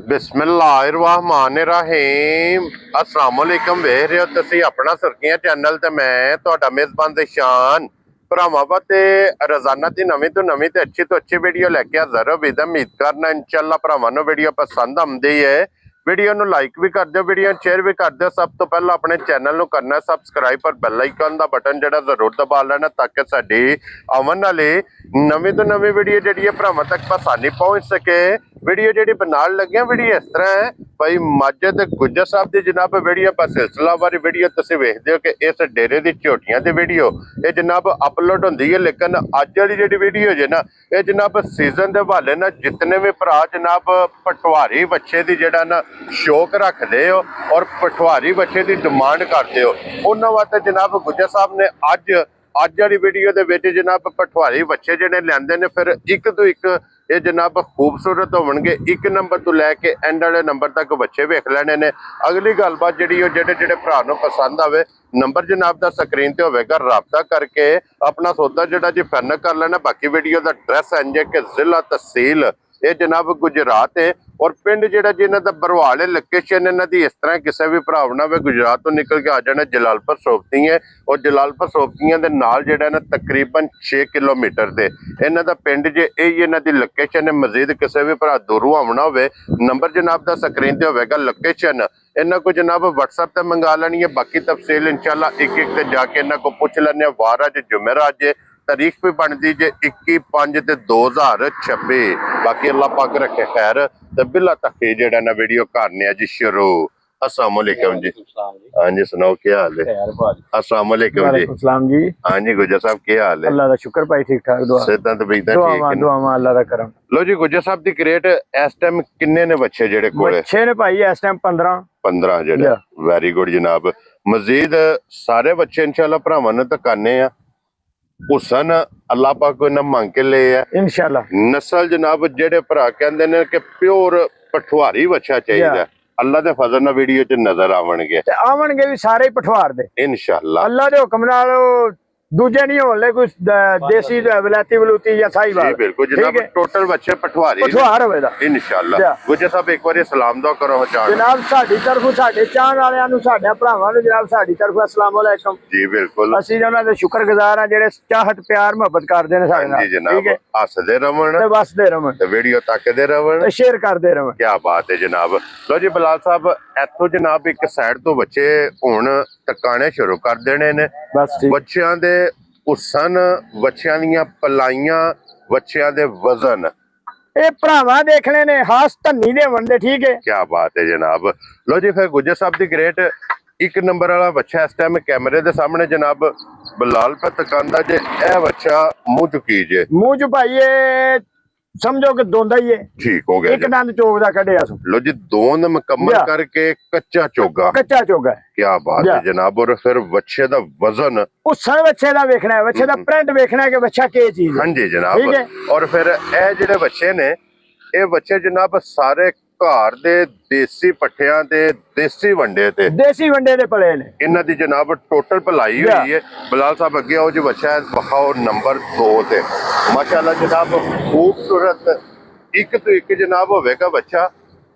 बिस्मिल्लाहिर्रहमानिर्रहीम अस्सलाम वालेकुम। वेख रहे हो तुसी अपना सुर्खियां चैनल ते मैं तुहाडा मेजबान दिशान भरावां ते रोजाना की नवीं तो अच्छी वीडियो लैके हाजिर हो। उम्मीद करना इंशाअल्लाह भरावां नूं वीडियो पसंद आउंदी है। वीडियो नूं लाइक भी कर दिओ, वीडियो शेयर भी कर दिओ। सब तो पहला अपने चैनल नूं करना सबसक्राइब और बैल आइकन दा बटन जिहड़ा जरूर दबा लेना ताकि साडी आवन वाली नवीं तो नवीं वीडियो जिहड़ी है भरावां तक आसानी पहुंच सके। वीडियो जिहड़ी बनाउण लगे वीडियो इस तरह है भाई माझे ते गुज्जर साहब दी जनाब वीडियो पर सिलसिलावार वीडियो तुसीं वेखदे हो कि इस डेरे दी झोटियां दी वीडियो ये जनाब अपलोड हुंदी है। लेकिन अज वाली जिहड़ी वीडियो जे ना ये जनाब सीजन दे हवाले ना जितने भी भरा जनाब पटवारी बच्चे दी जिहड़ा ना शौक रखते हो और पटवारी बच्चे की डिमांड करते हो उन्होंने वास्ते जनाब गुज्जर साहब ने अज वाली वीडियो दे विच जनाब पटवारी बच्चे जिहड़े लिआंदे ने फिर एक तो एक ये जनाब खूबसूरत होवणगे। एक नंबर तो लैके एंड वाले नंबर तक बच्चे वेख लेने ने। अगली गलबात जिहड़ी जिहड़े जिहड़े भरा नूं पसंद आवे नंबर जनाब दा स्क्रीन ते होवेगा, राबता करके अपना सौदा जिहड़ा जी फाइनल कर लेना। बाकी वीडियो दा एड्रैस इंज है कि जिला तहसील ये जनाब गुजरात है और पिंड जिहड़ा जी इन्हां दा बरवाल है। लोकेशन इन्हां दी इस तरह किसी भी भरा ना वे गुजरात तो निकल के आ जाना जलालपुर सोबती है और जलालपुर सोबतियां दे नाल जिहड़ा ना तकरीबन 6 किलोमीटर ते इन्हां दा पिंड जे यही इन्हां दी लोकेशन है। मजीद किसी भी भरा दूरों आना होवे नंबर जनाब दा स्क्रीन ते होवेगा। लोकेशन इन्हां को जनाब WhatsApp ते मंगा लेनी है। बाकी तफसील इंशाअल्लाह एक एक ते जाके इन्हां को पुछ लैने। वार अज जुमेरात जे तारीख भी बनती जे 21/5/2026। बाकी अल्लाह पाक रखे खैर ते बिला तक जेड़ा ना वीडियो करने जी शुरू। अस्सलाम वालेकुम जी। हाँ जी सुनाओ क्या हाल है? अस्सलाम वालेकुम जी। जी। हाँ जी गुज्जर साहब क्या हाल है? अल्लाह दा शुक्र भाई ठीक ठाक दुआ सेहतां ते बीतां ठीक ने? दुआवां अल्लाह दा करम। लो जी गुज्जर साहब दी क्रेट इस टाइम किन्ने ने बच्चे जेड़े कोले? बच्चे ने भाई इस टाइम 15 जेड़ा वेरी गुड जनाब। मजीद सारे बच्चे इंशाअल्लाह भरावां नूं तकाने आ हुसन अल्लाह पाक को इन्हां मंग के ले है इंशाअल्लाह। नस्ल जनाब जेड़े भरा कहंदे ने कि प्योर पठवारी बच्चा चाहिए अल्लाह दे फजल नाल वीडियो च नजर आवणगे ते आवणगे भी सारे पठवार दे इंशाअल्लाह। अल्लाह दे हुक्म नाल दूजे नहीं होले कोई देसी वलायती वलूती या साहिवाल। जी बिल्कुल जनाब टोटल बच्चे पठवार होवेगा इंशाअल्लाह। गुज्जर साहब एक बार सलाम दुआ करो जनाब साडी तरफों साडे चाहण वालियां नूं साडे भरावां नूं जनाब साडी तरफों अस्सलाम वालेकुम। जी बिल्कुल ਅਸੀਂ ਉਹਨਾਂ ਦੇ ਸ਼ੁਕਰਗੁਜ਼ਾਰ ਆ ਜਿਹੜੇ ਚਾਹਤ ਪਿਆਰ ਮੁਹੱਬਤ ਕਰਦੇ ਨੇ ਸਾਡੇ ਨਾਲ। जी जनाब हसदे रवण ਤੇ ਵਸਦੇ ਰਵਣ ਤੇ ਵੀਡੀਓ ਤੱਕਦੇ ਰਵਣ ਤੇ ਸ਼ੇਅਰ ਕਰਦੇ ਰਵਣ। ਕੀ ਬਾਤ ਹੈ ਜਨਾਬ। ਲੋ ਜੀ ਬਲਾਲ ਸਾਹਿਬ ਇੱਥੋਂ ਜਨਾਬ ਇੱਕ ਸਾਈਡ ਤੋਂ ਬੱਚੇ ਹੁਣ ਟਕਾਣੇ ਸ਼ੁਰੂ ਕਰ ਦੇਣੇ ਨੇ। ਬਸ ਠੀਕ। ਬੱਚਿਆਂ ਦੇ ਹੁਸਨ ਬੱਚਿਆਂ ਦੀਆਂ ਪਲਾਈਆਂ ਬੱਚਿਆਂ ਦੇ ਵਜ਼ਨ ਇਹ ਭਰਾਵਾਂ ਦੇਖਣੇ ਨੇ ਖਾਸ ਧੰਨੀ ਦੇ ਵੰਡੇ ਠੀਕ ਹੈ। ਕੀ ਬਾਤ ਹੈ ਜਨਾਬ। ਲੋ ਜੀ ਫਿਰ ਗੁੱਜਰ ਸਾਹਿਬ ਦੀ ਗ੍ਰੇਟ ਇੱਕ ਨੰਬਰ ਵਾਲਾ ਬੱਚਾ ਇਸ ਟਾਈਮ ਕੈਮਰੇ ਦੇ ਸਾਹਮਣੇ ਜਨਾਬ ਬਲਾਲ पे ਤਕਾਂਦਾ ਜੇ ਇਹ ਬੱਚਾ ਮੂੰਹ ਚੁਕੀ ਜੇ ਮੂੰਹ ਚ ਭਾਈ ਇਹ समझो कि दोंदा ही है। ठीक हो गया एक दंद चोग दा कढ़िया सु। लो जी दोंद मुकम्मल करके कच्चा चोगा है। क्या बात है जनाब। और फिर बच्चे दा वजन उसन बच्चे दा देखना है, बच्चे दा प्रिंट देखना है कि बच्चा क्या चीज है। हाँ जी जनाब। और फिर ए जिहड़े बच्चे ने ये बच्चे जनाब सारे घर दे देसी पट्ठियां ते देसी वंडे दे पले ने। इन्हां दी जनाब टोटल भलाई हुई है। बिलाल साहब अगे आओ जी बच्चा बखाओ नंबर 2 ते माशाल्लाह जनाब खूबसूरत एक तो एक जनाब होवेगा बच्चा।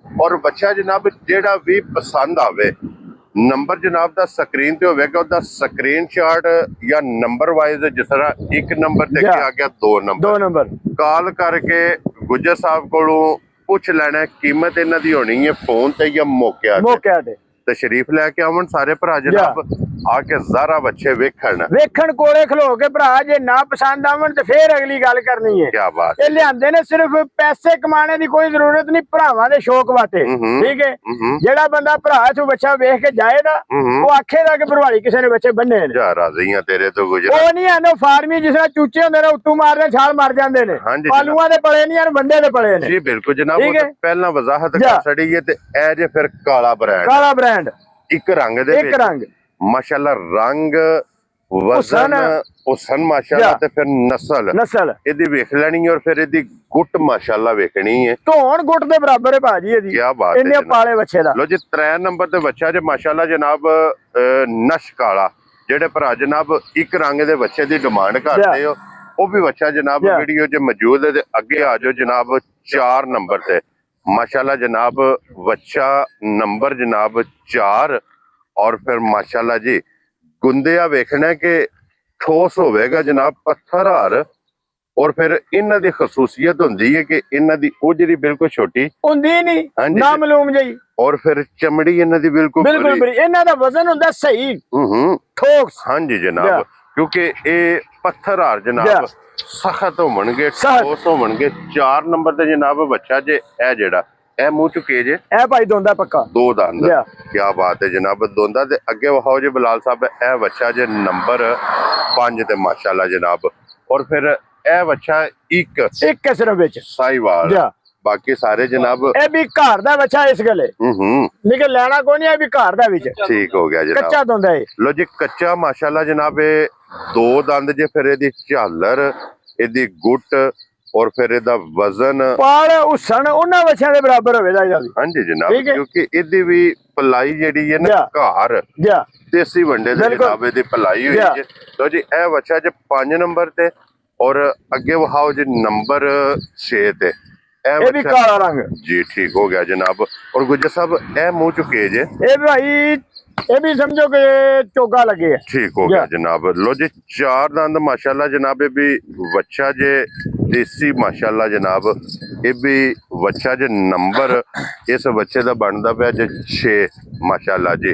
और बच्चा जनाब जेड़ा भी पसंद आवे नंबर जनाब दा स्क्रीन ते होवेगा ओदा स्क्रीनशॉट या नंबर वाइज जिस तरह एक नंबर ते आ गया 2 नंबर कॉल करके गुज्जर साहब कोलों पुछ लेना कीमत इन्हां दी होनी है फोन ते या मौके ते तशरीफ लैके आवन सारे भरा जनाब आके ज़रा बच्चे वेखण कोले खलो के भरा जे ना पसंद आवन ते फिर अगली गल करनी है। क्या बात ये लिआंदे ने सिर्फ पैसे कमाने दी कोई जरूरत नहीं भरावां दे शौक वास्ते ठीक है। जेड़ा बंदा भरा इथों बच्चा वेख के जाएगा वो आखेगा कि भरवाड़ी किसी ने बच्चे बन्ने ने। जा राज़ियां तेरे तो गुजर ओ नहीं है नो फार्मी जिस तरह चूचे हुंदे ने उत्तू मारदे छाल मार जांदे ने। आलूआं दे पले नहीं हन वंडे दे पले ने। जी बिल्कुल जनाब। पहला वजाहत कर छड़ी है ते ए जे फिर काला ब्रांड एक रंग दे एक रंग माशाल्लाह रंग वजन हुसन माशाल्लाह ते फिर नस्ल इहदी वेख लेनी और फिर इहदी गुट माशाल्लाह वेखनी है। धौन गुट दे बराबर है भाजी इहदी। क्या बात है इन्ने पाले बच्चे दा। लो जी 3 नंबर ते बच्चा जे माशाल्लाह जनाब नश काला जेड़े भरा जनाब एक रंग दे बच्चे दी डिमांड करदे हो वो भी बच्चा जनाब वीडियो च मौजूद है। अगे आ जाओ जनाब 4 नंबर ते माशाल्लाह जनाब बच्चा नंबर जनाब 4 और फिर माशाल्लाह जी गुंदिया वेखना कि ठोस होवेगा जनाब पत्थर हार और फिर इन्हां दी खसूसियत हुंदी है कि इन्हां दी उजरी बिल्कुल छोटी ਹੁੰਦੀ ਨਹੀਂ हाँ जी। ਨਾ ਮਾਲੂਮ ਜਈ और फिर चमड़ी इन्हां दी बिल्कुल ਬਿਲਕੁਲ बड़ी। ਬਰੀ ਇਹਨਾਂ ਦਾ ਵਜ਼ਨ ਹੁੰਦਾ ਸਹੀ ਠੋਕ हाँ जी जनाब या। क्योंकि ये पत्थर हार या। जनाब सख्त होवणगे सख्त। ठोस होवणगे 4 नंबर ते जनाब बच्चा जे ए जेड़ा ए मुंह चुके जे ਇਹ ਭਾਈ ਦੋਂਦਾ ਪੱਕਾ दो दंद या। क्या बात है जनाब दोंदा ते अगे वहाओ जी बिलाल साहब ए बच्चा जे नंबर 5 ते माशाल्लाह जनाब और फिर ए बच्चा एक ਇੱਕ ਕਿਸਮ ਵਿੱਚ साहिवाल ਜਾ बाकी सारे जनाब ਇਹ ਵੀ ਘਰ ਦਾ ਬੱਚਾ ਇਸ ਗਲੇ ਲੇਕਿन ਲੈਣਾ ਕੋਈ ਨਹੀਂ ਇਹ ਵੀ ਘਰ ਦਾ ਵਿੱਚ ठीक हो गया जनाब ਕੱਚਾ ਦੋਂਦਾ ਹੈ लो जी कच्चा माशाल्लाह जनाब ये दो दंद जे फिर एदी झालर एदी गुट और फिर एदा वजन ਪਾਲ ਹੁਸਨ ਉਹਨਾਂ ਬੱਚਿਆਂ ਦੇ ਬਰਾਬਰ ਹੋਵੇਗਾ ਇਹਦਾ ਵੀ हाँ जी जनाब ठीक है। क्योंकि एदी भी पलाई जेडी है ना या। घर ਜਾ देसी वंडे दे बिल्कुल। जनाब एदी पलाई हुई या। है लो जी ए बच्चा जे 5 नंबर ते और अगे वहाओ जी नंबर 6 ते ਇਹ ਵੀ बच्चा ਕਾਲਾ ਰੰਗ जी ठीक हो गया जनाब और गुज्जर साहब ए मुंह चुके जे ਇਹ ਭਾਈ ਇਹ ਵੀ ਸਮਝੋ ਕਿ ਚੋਗਾ ਲੱਗੇ ਹੈ ठीक हो या। गया जनाब लो जी 4 दंद माशाल्लाह जनाब ये भी बच्चा जे देसी माशाल्लाह जनाब ये भी बच्चा जे नंबर इस बच्चे दा बनदा पिया जे 6 माशाल्लाह जी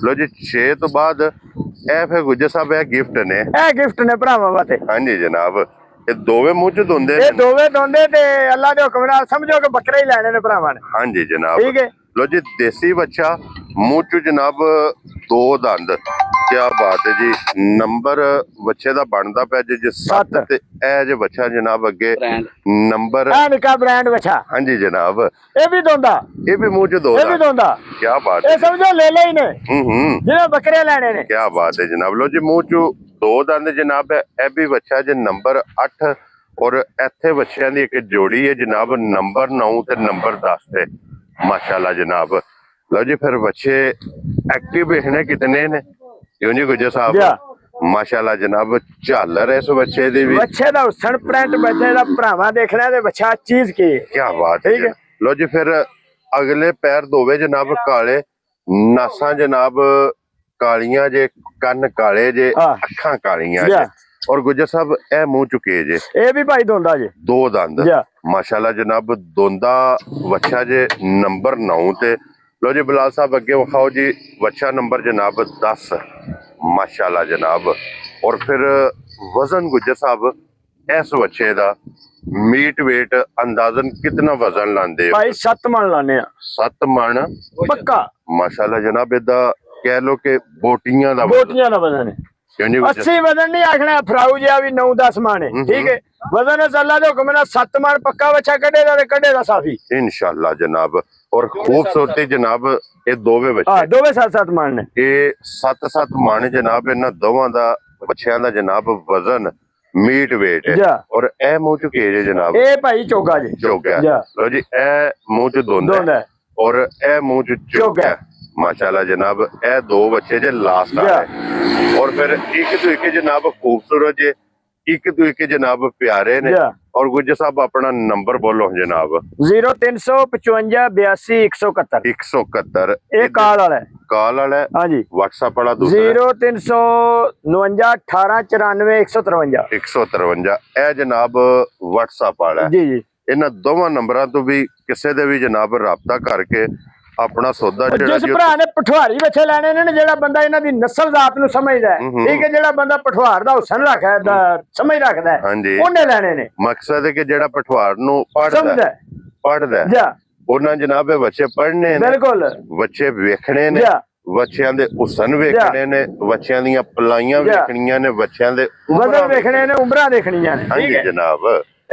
लो जी 6 तो बाद ए फिर गुज्जर साहब ए गिफ्ट ने ਇਹ ਗਿਫਟ ਨੇ ਭਰਾਵਾਂ ਵਾਸਤੇ हाँ जी जनाब ये दोवे मुंह च दोंदे ਇਹ ਦੋਵੇਂ ਦੋਂਦੇ ਤੇ ਅੱਲਾ ਦੇ ਹੁਕਮ ਨਾਲ ਸਮਝੋ ਕਿ ਬੱਕਰੇ ਹੀ ਲੈਣੇ ਨੇ ਭਰਾਵਾਂ ਨੇ हाँ जी जनाब ठीक है। लो जी देसी बच्चा मुंह च जनाब 2 दंद क्या बात है जी नंबर बच्चे दा बनदा पिया जे 7 सत्त। ते ए जे बच्चा जनाब अगे नंबर ਇਹ ਨਿੱਕਾ ਬ੍ਰਾਂਡ ਬੱਚਾ हाँ जी जनाब ਇਹ ਵੀ ਦੋਂਦਾ ये भी मुंह च 2 ਇਹ ਵੀ दंद ਦੋਂਦਾ क्या बात ਇਹ है ਸਮਝੋ ਲੈ ਲਈ ਨੇ हम्म ਜਿਹਨੇ ਬੱਕਰੇ ਲੈਣੇ ਨੇ क्या बात है जनाब लो जी मुंह च 2 दंद जनाब है ए भी बच्चा जे नंबर 8 और ਇੱਥੇ ਬੱਚਿਆਂ ਦੀ ਇੱਕ ਜੋੜੀ ਹੈ ਜਨਾਬ ਨੰਬਰ 9 ਤੇ ਨੰਬਰ 10 ਤੇ ਮਾਸ਼ਾਅੱਲਾ ਜਨਾਬ ਲਓ ਜੀ ਫਿਰ ਬੱਚੇ ਐਕਟਿਵ ਨੇ ਕਿਤਨੇ ਨੇ ਕਿਉਂ ਜੀ ਗੁੱਜਰ ਸਾਹਿਬ ਜਾ। ਮਾਸ਼ਾਅੱਲਾ ਜਨਾਬ ਝਾਲਰ ਇਸ ਬੱਚੇ ਦੀ ਵੀ ਬੱਚੇ ਦਾ ਹੁਸਨ ਪ੍ਰਿੰਟ ਬੱਚੇ ਦਾ ਭਰਾਵਾਂ ਦੇਖਣਾ ਤੇ ਬੱਚਾ ਚੀਜ਼ ਕੀ ਹੈ ਕੀ ਬਾਤ ਹੈ ठीक है। ਲਓ ਜੀ ਫਿਰ ਅਗਲੇ ਪੈਰ ਦੋਵੇਂ ਜਨਾਬ ਕਾਲੇ ਨਾਸਾਂ ਜਨਾਬ ਕਾਲੀਆਂ ਜੇ ਕੰਨ ਕਾਲੇ ਜੇ ਹਾਂ। ਅੱਖਾਂ ਕਾਲੀਆਂ ਜਾ। ਜੇ और गुज्जर साहब ए मुंह चुके जे ਇਹ ਵੀ ਭਾਈ ਦੋਂਦਾ ਜੇ 2 दंद जा। माशाल्लाह जनाब दोंदा बच्चा जे नंबर 9 ते लो जी बिलाल साहब अगे विखाओ जी बच्चा नंबर जनाब 10 माशाल्लाह जनाब और फिर वजन गुज्जर साहब इस बच्चे दा मीट वेट अंदाजन कितना वजन लांदे हो ਭਾਈ 7 ਮਣ ਲਾਣੇ ਆ 7 मन ਪੱਕਾ माशाल्लाह जनाब इदा कह लो कि बोटियां दा वजन ਬੋਟੀਆਂ ਦਾ ਵਜ਼ਨ ਹੈ क्यों जी गुज्जर 80 वजन नहीं आखना फराऊ जिहा भी 9-10 माने ठीक है वजन अल्लाह दे हुक्म नाल 7 मान पक्का बच्चा कढेगा ते कढेगा साफी इंशाल्लाह जनाब और खूबसूरती जनाब ये दोवे बच्चे हां दोवे 7-7 मान ने ਇਹ 7-7 ਮਣ ਜਨਾਬ ਇਹਨਾਂ ਦੋਵਾਂ ਦਾ ਬੱਚਿਆਂ ਦਾ ਜਨਾਬ ਵਜ਼ਨ ਮੀਟ weight ਹੈ ਜਾ। ਔਰ ਇਹ ਮੂੰਹ ਚ ਕੇ ਜੇ ਜਨਾਬ ए भाई चोगा जी ਚੋਗਾ ਜਾ। ਲੋ ਜੀ ਇਹ ਮੂੰਹ ਚ ਦੋਂਦਾ ਦੋਂਦਾ ਹੈ ਔਰ ਇਹ ਮੂੰਹ ਚ ਚੋਗਾ ਚੋਗਾ। ਮਾਸ਼ਾਅੱਲਾ ਜਨਾਬ ਇਹ ਦੋ ਬੱਚੇ ਜੇ ਲਾਸਟ ਆ ਜਾ। ਰਹੇ ਔਰ ਫਿਰ ਇੱਕ ਤੋਂ ਇੱਕ ਜਨਾਬ ਖੂਬਸੂਰਤ ਜੇ ਇੱਕ ਤੋਂ ਇੱਕ ਜਨਾਬ ਪਿਆਰੇ ਨੇ ਜਾ। ਔਰ ਗੁੱਜਰ ਸਾਹਿਬ ਆਪਣਾ ਨੰਬਰ ਬੋਲੋ ਜਨਾਬ 0355 82171 171 ਇਹ ਕਾਲ ਵਾਲਾ ਹੈ ਕਾਲ ਵਾਲਾ ਹੈ, हाँ जी WhatsApp ਵਾਲਾ ਦੂਸਰਾ 0359 1894 153 153 ਇਹ ਜਨਾਬ WhatsApp ਵਾਲਾ ਹੈ। जी जी ਇਹਨਾਂ ਦੋਵਾਂ ਨੰਬਰਾਂ ਤੋਂ ਵੀ ਕਿਸੇ ਦੇ ਵੀ ਜਨਾਬ ਰਾਬਤਾ ਕਰਕੇ ਆਪਣਾ ਸੌਦਾ ਜਿਹੜਾ जिस भरा ने पठवारी बच्चे लेने ने जेड़ा बंदा इन्हां दी नस्ल जात नु समझदा है ठीक है जेड़ा बंदा पठवार दा हुसन रखदा समझ रखदा है ਹਾਂਜੀ ਉਹਨੇ ਲੈਣੇ ਨੇ ਮਕਸਦ ਹੈ ਕਿ ਜਿਹੜਾ ਪਠਵਾਰ ਨੂੰ ਸਮਝਦਾ ਪੜਦਾ ਹੈ। ਪੜਦਾ ਜਾ ਉਹਨਾਂ ਜਨਾਬ ਇਹ ਬੱਚੇ ਪੜਨੇ ਨੇ ਬਿਲਕੁਲ ਬੱਚੇ ਵੇਖਣੇ ਨੇ ਜਾ। ਬੱਚਿਆਂ ਦੇ ਹੁਸਨ ਵੇਖਣੇ ਨੇ ਬੱਚਿਆਂ ਦੀਆਂ ਪਲਾਈਆਂ ਜਾ। ਵੇਖਣੀਆਂ ਨੇ ਬੱਚਿਆਂ ਦੇ ਵਜ਼ਨ ਵੇਖਣੇ ਨੇ ਉਮਰਾਂ ਦੇਖਣੀਆਂ ਨੇ ਠੀਕ ਹਾਂਜੀ ਹੈ ਜਨਾਬ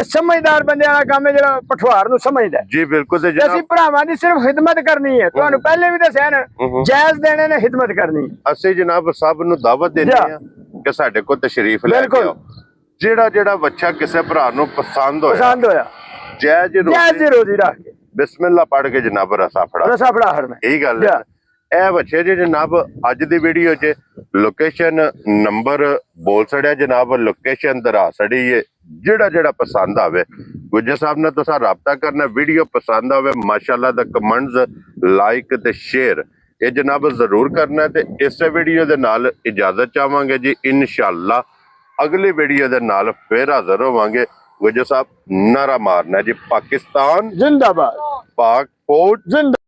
ਇਹ ਸਮਝਦਾਰ ਬੰਦਿਆਂ ਵਾਲਾ ਕੰਮ ਹੈ ਜਿਹੜਾ ਪਠਵਾਰ ਨੂੰ ਸਮਝਦਾ ਹੈ। ਜੀ ਬਿਲਕੁਲ ਤੇ ਤੇ ਅਸੀਂ ਜਨਾਬ ਭਰਾਵਾਂ ਦੀ ਸਿਰਫ ਖਿਦਮਤ ਕਰਨੀ ਹੈ ਤੁਹਾਨੂੰ ਪਹਿਲੇ ਵੀ ਦੱਸਿਆ ਨਾ ਜਾਇਜ਼ ਦੇਣੇ ਨੇ ਖਿਦਮਤ ਕਰਨੀ ਹੈ। ਅਸੀਂ ਜਨਾਬ ਸਭ ਨੂੰ ਦਾਵਤ ਦਿੰਦੇ ਜਾ। ਆ ਕਿ ਸਾਡੇ ਕੋਲ ਤਸ਼ਰੀਫ ਲੈ ਕੇ ਬਿਲਕੁਲ। ਆਓ ਜਿਹੜਾ ਜਿਹੜਾ ਬੱਚਾ ਕਿਸੇ ਭਰਾ ਨੂੰ ਪਸੰਦ ਹੋਇਆ ਪਸੰਦ ਹੋਇਆ ਜਾਇਜ਼ ਜਾਇਜ਼ ਰੋਟੀ ਰੋਜ਼ੀ ਰੱਖ ਕੇ ਬਿਸਮਿਲ੍ਲਾ ਪੜ ਕੇ ਜਨਾਬ ਰਸਾ ਫੜਾ ਰਸਾ ਫੜਾ ਹੜਨਾ ਇਹੀ ਗੱਲ ਹੈ ਜਾ। ਇਹ ਬੱਚੇ ਜੀ ਜਨਾਬ ਅੱਜ ਦੀ ਵੀਡੀਓ 'ਚ ਲੋਕੇਸ਼ਨ ਨੰਬਰ ਬੋਲ ਛੜਿਆ ਜਨਾਬ ਲੋਕੇਸ਼ਨ ਦਰਾ ਛੜੀ ਏ ਜਿਹੜਾ ਪਸੰਦ ਆਵੇ ਗੁੱਜਰ ਸਾਹਿਬ ਨਾਲ ਤੁਸੀਂ ਰਾਬਤਾ ਕਰਨਾ। ਵੀਡੀਓ ਪਸੰਦ ਆਵੇ ਮਾਸ਼ਾਅੱਲਾ ਦਾ ਕਮੈਂਟਸ ਲਾਈਕ ਤੇ ਸ਼ੇਅਰ ਇਹ ਜਨਾਬ ਜ਼ਰੂਰ ਕਰਨਾ ਤੇ ਇਸੇ ਵੀਡੀਓ ਦੇ ਨਾਲ ਇਜਾਜ਼ਤ ਚਾਹਾਂਗੇ ਜੀ। ਇਨਸ਼ਾਅੱਲਾ ਅਗਲੀ ਵੀਡੀਓ ਦੇ ਨਾਲ ਫੇਰ ਹਾਜ਼ਰ ਹੋਵਾਂਗੇ। ਗੁੱਜਰ ਸਾਹਿਬ ਨਾਰਾ ਮਾਰਨਾ ਜੀ, ਪਾਕਿਸਤਾਨ ਜਿੰਦਾਬਾਦ, ਪਾਕ ਫੌਜ ਜਿੰਦਾ